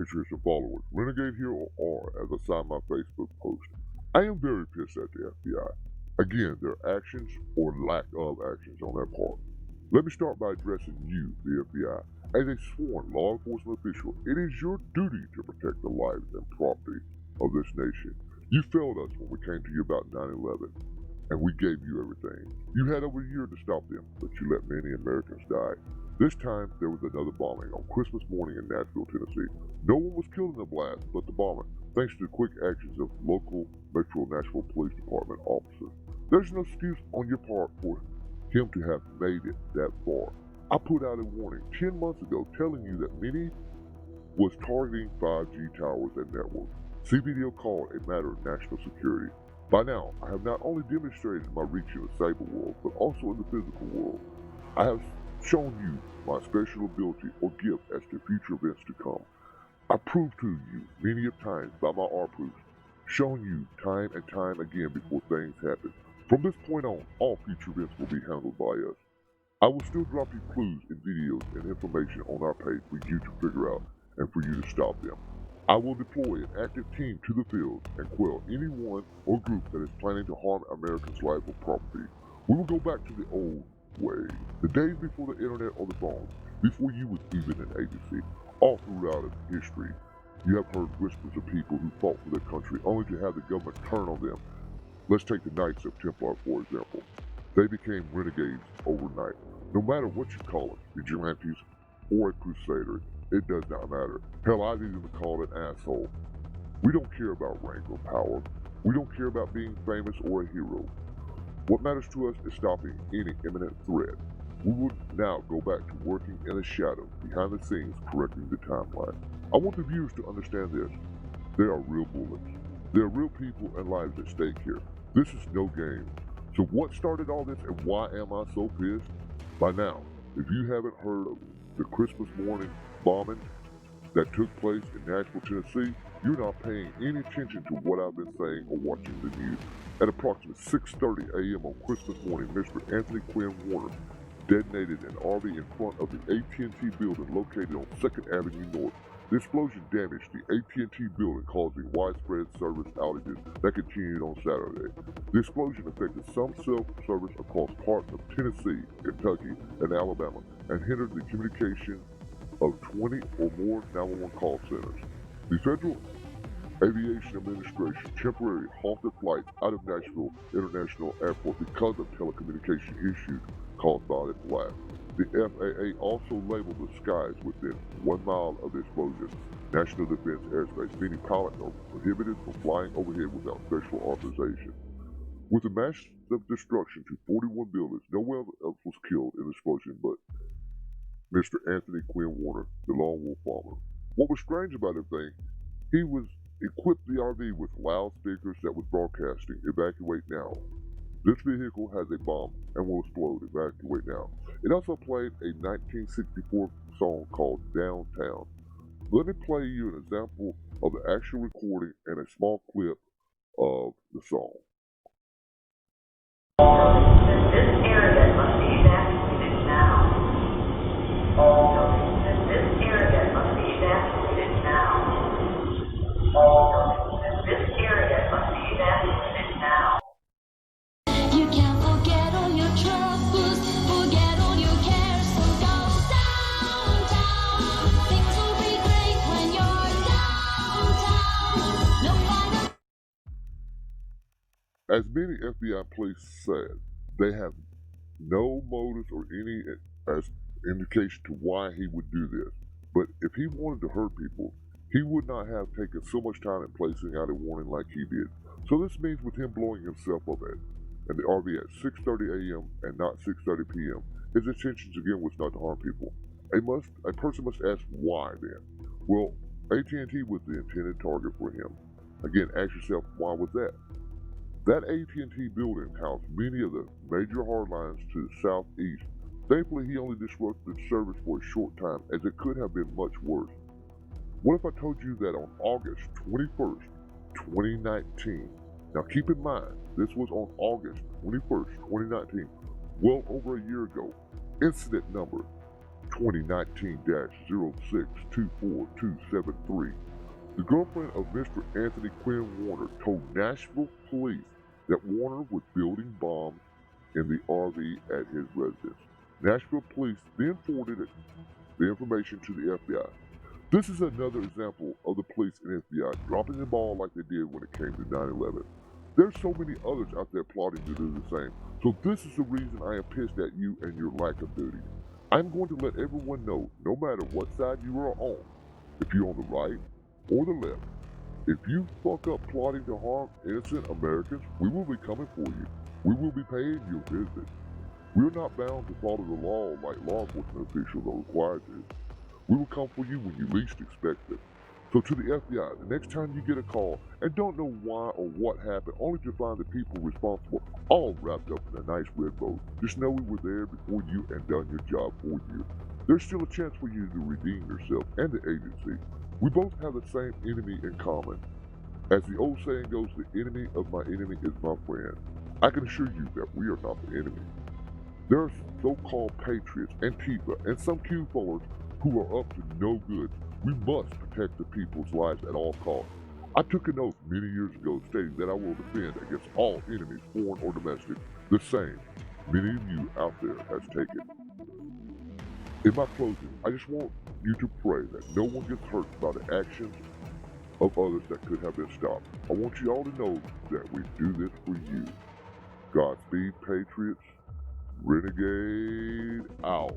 Patriots and followers, Renegade here or as I sign my Facebook post. I am very pissed at the FBI. Again, their actions or lack of actions on their part. Let me start by addressing you, the FBI. As a sworn law enforcement official, it is your duty to protect the lives and property of this nation. You failed us when we came to you about 9/11, and we gave you everything. You had over a year to stop them, but you let many Americans die. This time, there was another bombing on Christmas morning in Nashville, Tennessee. No one was killed in the blast, but the bomber, thanks to the quick actions of local Metro Nashville Police Department officers. There's no excuse on your part for him to have made it that far. I put out a warning 10 months ago telling you that many was targeting 5G towers and networks. CBDO called a matter of national security. By now, I have not only demonstrated my reach in the cyber world, but also in the physical world. I have shown you my special ability or gift as to future events to come. I proved to you many of times by my art proofs, shown you time and time again before things happen. From this point on, all future events will be handled by us. I will still drop you clues and videos and information on our page for you to figure out and for you to stop them. I will deploy an active team to the field and quell anyone or group that is planning to harm Americans' life or property. We will go back to the old way, the days before the internet or the phone, before you was even an agency. All throughout history, you have heard whispers of people who fought for their country only to have the government turn on them. Let's take the Knights of Templar, for example. They became renegades overnight. No matter what you call it, vigilantes or a crusader, it does not matter. Hell, I've even been called an asshole. We don't care about rank or power. We don't care about being famous or a hero. What matters to us is stopping any imminent threat. We will now go back to working in the shadows, behind the scenes, correcting the timeline. I want the viewers to understand this. There are real bullets. There are real people and lives at stake here. This is no game. So what started all this and why am I so pissed? By now, if you haven't heard of the Christmas morning bombing that took place in Nashville, Tennessee, you're not paying any attention to what I've been saying or watching the news. At approximately 6:30 a.m. on Christmas morning, Mr. Anthony Quinn Warner detonated an RV in front of the AT&T building located on 2nd Avenue North. The explosion damaged the AT&T building, causing widespread service outages that continued on Saturday. The explosion affected some cell service across parts of Tennessee, Kentucky, and Alabama, and hindered the communication of 20 or more 911 call centers. The Federal Aviation Administration temporarily halted flights out of Nashville International Airport because of telecommunication issues caused by the blast. The FAA also labeled the skies within 1 mile of the explosion National Defense Airspace, meaning pilots are prohibited from flying overhead without special authorization. With the massive destruction to 41 buildings, no one else was killed in the explosion but Mr. Anthony Quinn Warner, the lone wolf bomber. What was strange about everything, he was equipped the RV with loudspeakers that was broadcasting, "Evacuate now. This vehicle has a bomb and will explode. Evacuate now." It also played a 1964 song called "Downtown." Let me play you an example of the actual recording and a small clip of the song. This area must be evacuated now. All buildings in this area must be evacuated now. All buildings in this area must be evacuated now. You can't forget all your troubles, forget all your cares, so go downtown. Things will be great when you're downtown. No matter. As many FBI police said, they have no motives or any as indication to why he would do this. But if he wanted to hurt people, he would not have taken so much time in placing out a warning like he did. So this means with him blowing himself up and the RV at 6:30 a.m. and not 6:30 p.m., his intentions again was not to harm people. A person must ask why then. Well, AT&T was the intended target for him. Again, ask yourself, why was that? That AT&T building housed many of the major hardlines to the southeast. Thankfully, he only disrupted service for a short time, as it could have been much worse. What if I told you that on August 21st, 2019, now keep in mind, this was on August 21st, 2019, well over a year ago, incident number 2019-0624273. The girlfriend of Mr. Anthony Quinn Warner told Nashville police that Warner was building bombs in the RV at his residence. Nashville police then forwarded the information to the FBI. This is another example of the police and FBI dropping the ball like they did when it came to 9/11. There's so many others out there plotting to do the same, so this is the reason I am pissed at you and your lack of duty. I'm going to let everyone know, no matter what side you are on, if you're on the right or the left, if you fuck up plotting to harm innocent Americans, we will be coming for you. We will be paying you a visit. We are not bound to follow the law like law enforcement officials are required to. We will come for you when you least expect it. So to the FBI, the next time you get a call and don't know why or what happened, only to find the people responsible all wrapped up in a nice red bow, just know we were there before you and done your job for you. There's still a chance for you to redeem yourself and the agency. We both have the same enemy in common. As the old saying goes, the enemy of my enemy is my friend. I can assure you that we are not the enemy. There are so-called patriots, Antifa, and some Q followers who are up to no good. We must protect the people's lives at all costs. I took an oath many years ago stating that I will defend against all enemies, foreign or domestic, the same many of you out there has taken. In my closing, I just want you to pray that no one gets hurt by the actions of others that could have been stopped. I want you all to know that we do this for you. Godspeed, Patriots. Renegade out.